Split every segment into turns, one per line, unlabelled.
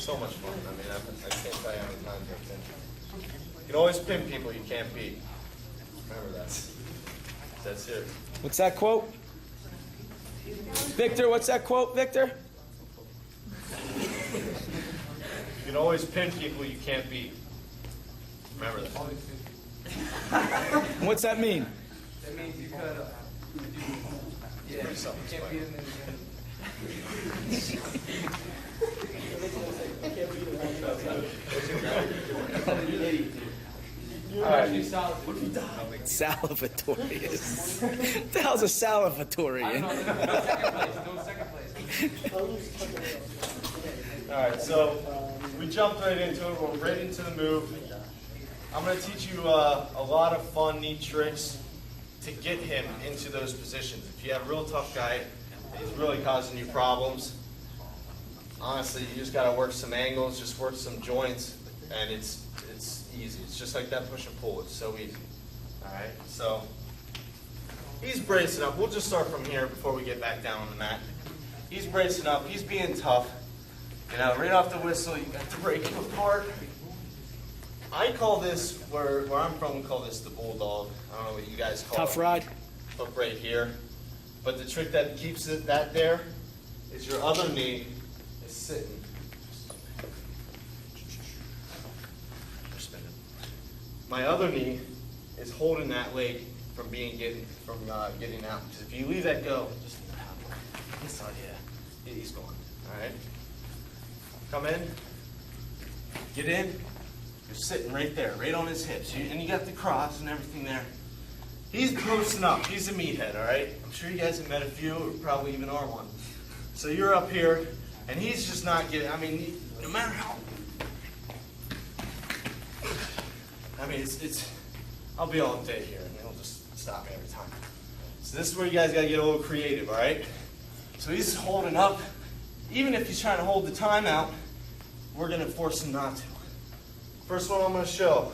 So much fun. I mean, I can't tell you how many times I've been. You can always pin people you can't beat. Remember that. That's it.
What's that quote? Victor, what's that quote, Victor?
You can always pin people you can't beat. Remember that.
What's that mean?
That means you could, yeah, you can't beat him in
Salvatorius. What the hell's a salvatorian?
second place.
All right, so we jumped right into it. We're right into the move. I'm going to teach you a lot of fun, neat tricks to get him into those positions. If you have a real tough guy, he's really causing you problems. Honestly, you just got to work some angles, just work some joints, and it's easy. It's just like that push and pull. It's so easy. All right, so he's bracing up. We'll just start from here before we get back down on the mat. He's bracing up. He's being tough. You know, right off the whistle, you got to break him apart. I call this, where I'm from, we call this the bulldog. I don't know what you guys call it.
Tough ride.
Up right here. But the trick that keeps that there is your other knee is sitting. My other knee is holding that leg from getting out. Because if you leave that go, just this side, yeah, he's gone. All right. Come in. Get in. You're sitting right there, right on his hips. And you got the cross and everything there. He's posting up. He's a meathead, all right? I'm sure you guys have met a few, or probably even are one. So you're up here, and he's just not getting, I mean, no matter how. I mean, I'll be all day here, and he'll just stop me every time. So this is where you guys got to get a little creative, all right? So he's holding up. Even if he's trying to hold the time out, we're going to force him not to. First one I'm going to show.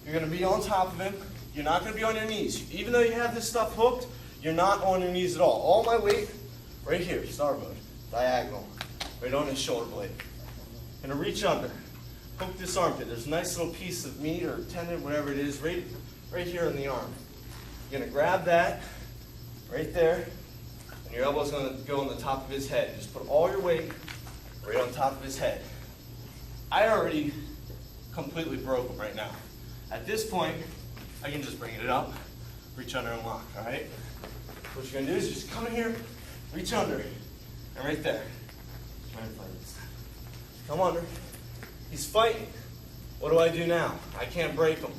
You're going to be on top of him. You're not going to be on your knees. Even though you have this stuff hooked, you're not on your knees at all. All my weight, right here, starboard, diagonal, right on his shoulder blade. Going to reach under. Hook this armpit. There's a nice little piece of meat or tendon, whatever it is, right here in the arm. You're going to grab that right there, and your elbow's going to go on the top of his head. Just put all your weight right on top of his head. I already completely broke him right now. At this point, I can just bring it up, reach under and lock, all right? What you're going to do is just come in here, reach under, and right there. Try and fight this. Come under. He's fighting. What do I do now? I can't break him.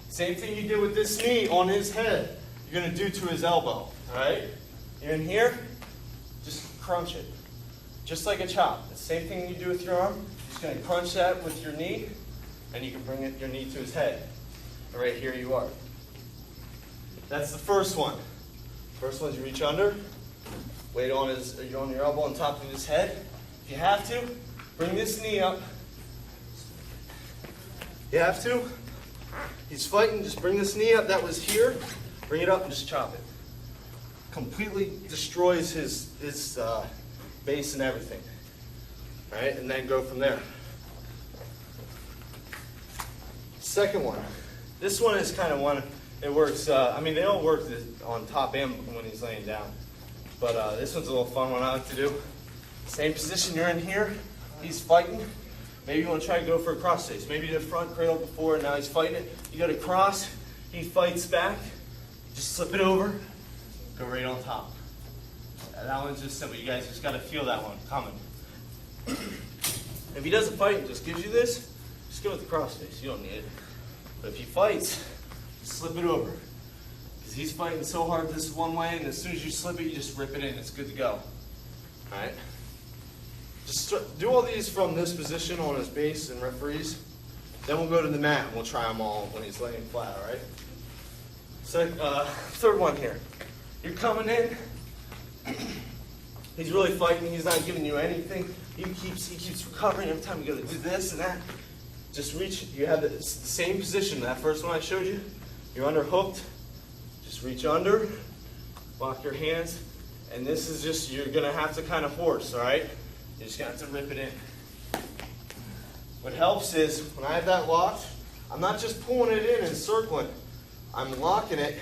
Same thing you did with this knee on his head, you're going to do to his elbow, all right? You're in here, just crunch it. Just like a chop. The same thing you do with your arm, you're just going to crunch that with your knee, and you can bring your knee to his head. And right here you are. That's the first one. First one is you reach under, weight on your elbow on top of his head. If you have to, bring this knee up. You have to. He's fighting, just bring this knee up. That was here. Bring it up and just chop it. Completely destroys his base and everything. All right, and then go from there. Second one. This one is kind of one, it works, I mean, they all work on top and when he's laying down. But this one's a little fun one I like to do. Same position, you're in here, he's fighting. Maybe you want to try to go for a cross face. Maybe the front cradle before, and now he's fighting it. You got to cross, he fights back. Just slip it over, go right on top. That one's just simple. You guys just got to feel that one coming. If he doesn't fight and just gives you this, just go with the cross face. You don't need it. But if he fights, slip it over. Because he's fighting so hard this one way, and as soon as you slip it, you just rip it in. It's good to go. All right? Just do all these from this position on his base and referees. Then we'll go to the mat, and we'll try them all when he's laying flat, all right? So, third one here. You're coming in. He's really fighting. He's not giving you anything. He keeps recovering every time you go to do this and that. Just reach. You have the same position. That first one I showed you. You're underhooked. Just reach under. Lock your hands. And this is just, you're going to have to kind of horse, all right? You're just going to have to rip it in. What helps is when I have that locked, I'm not just pulling it in and circling. I'm locking it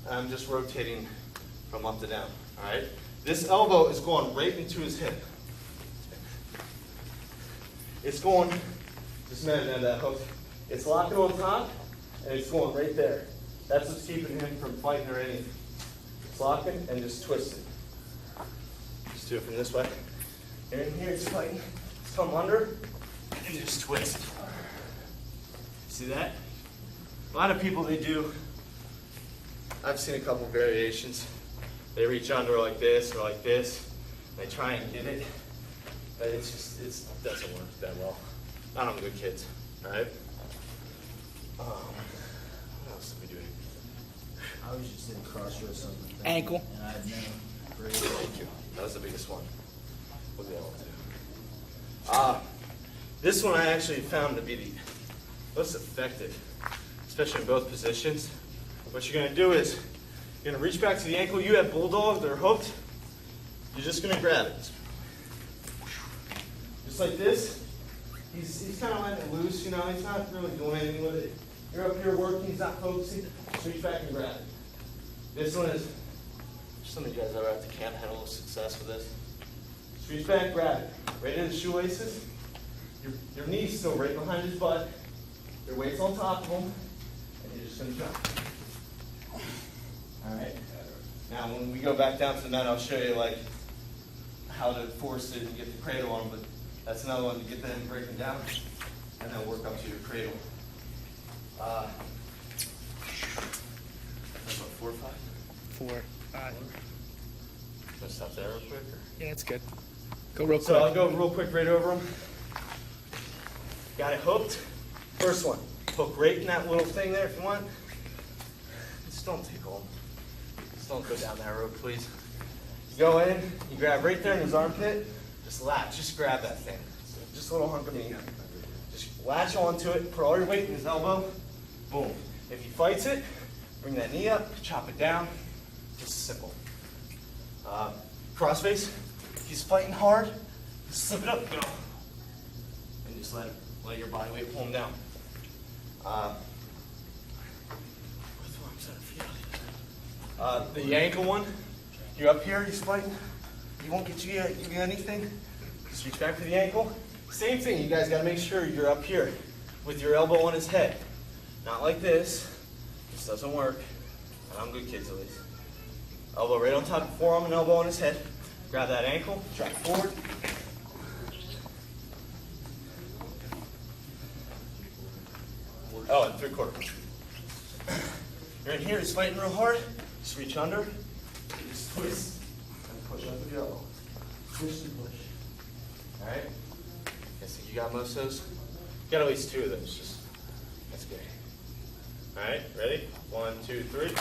and I'm just rotating from up to down. All right? This elbow is going right into his hip. It's going, just imagine that hook. It's locking on top and it's going right there. That's what's keeping him from fighting or anything. It's locking and just twisting. Just do it from this way. You're in here, it's fighting. Just come under and just twist. See that? A lot of people, they do, I've seen a couple variations. They reach under like this or like this. They try and get it. But it doesn't work that well. Not on good kids, all right? What else did we do?
I was just in cross or something.
Ankle.
And I had no great.
Thank you. That was the biggest one. What the hell? This one I actually found to be the most effective, especially in both positions. What you're gonna do is, you're gonna reach back to the ankle. You have bulldog, they're hooked. You're just gonna grab it. Just like this. He's kind of letting it loose, you know, he's not really doing anything with it. You're up here working, he's not focusing. Just reach back and grab it. This one is, some of you guys ever at the camp had a little success with this. Just reach back, grab it. Right into the shoelaces. Your knee's still right behind his butt. Your weight's on top of him. And you're just gonna jump. All right? Now when we go back down to the mat, I'll show you like how to force it and get the cradle on, but that's another one to get them breaking down and then work up to your cradle. That's what, 4 or 5?
4, 5.
Gonna stop there real quick? Or?
Yeah, it's good. Go real quick.
So I'll go real quick right over them. Got it hooked. First one, hook right in that little thing there if you want. Just don't take hold. Just don't go down that road, please. You go in, you grab right there in his armpit, just latch, just grab that thing. Just a little hunk of meat. Just latch onto it, put all your weight in his elbow, boom. If he fights it, bring that knee up, chop it down, just simple. Crossface, if he's fighting hard, just slip it up, go. And just let your body weight pull him down. The ankle one, you're up here, he's fighting. He won't get you anything. Just reach back for the ankle. Same thing, you guys gotta make sure you're up here with your elbow on his head. Not like this. This doesn't work. Not on good kids at least. Elbow right on top of the forearm and elbow on his head. Grab that ankle, track forward. Oh, and 3/4. You're in here, he's fighting real hard. Just reach under, just twist, and push up with your elbow. Twist and push. All right? I think you got most of those? You got at least 2 of those, that's good. All right, ready? 1, 2, 3.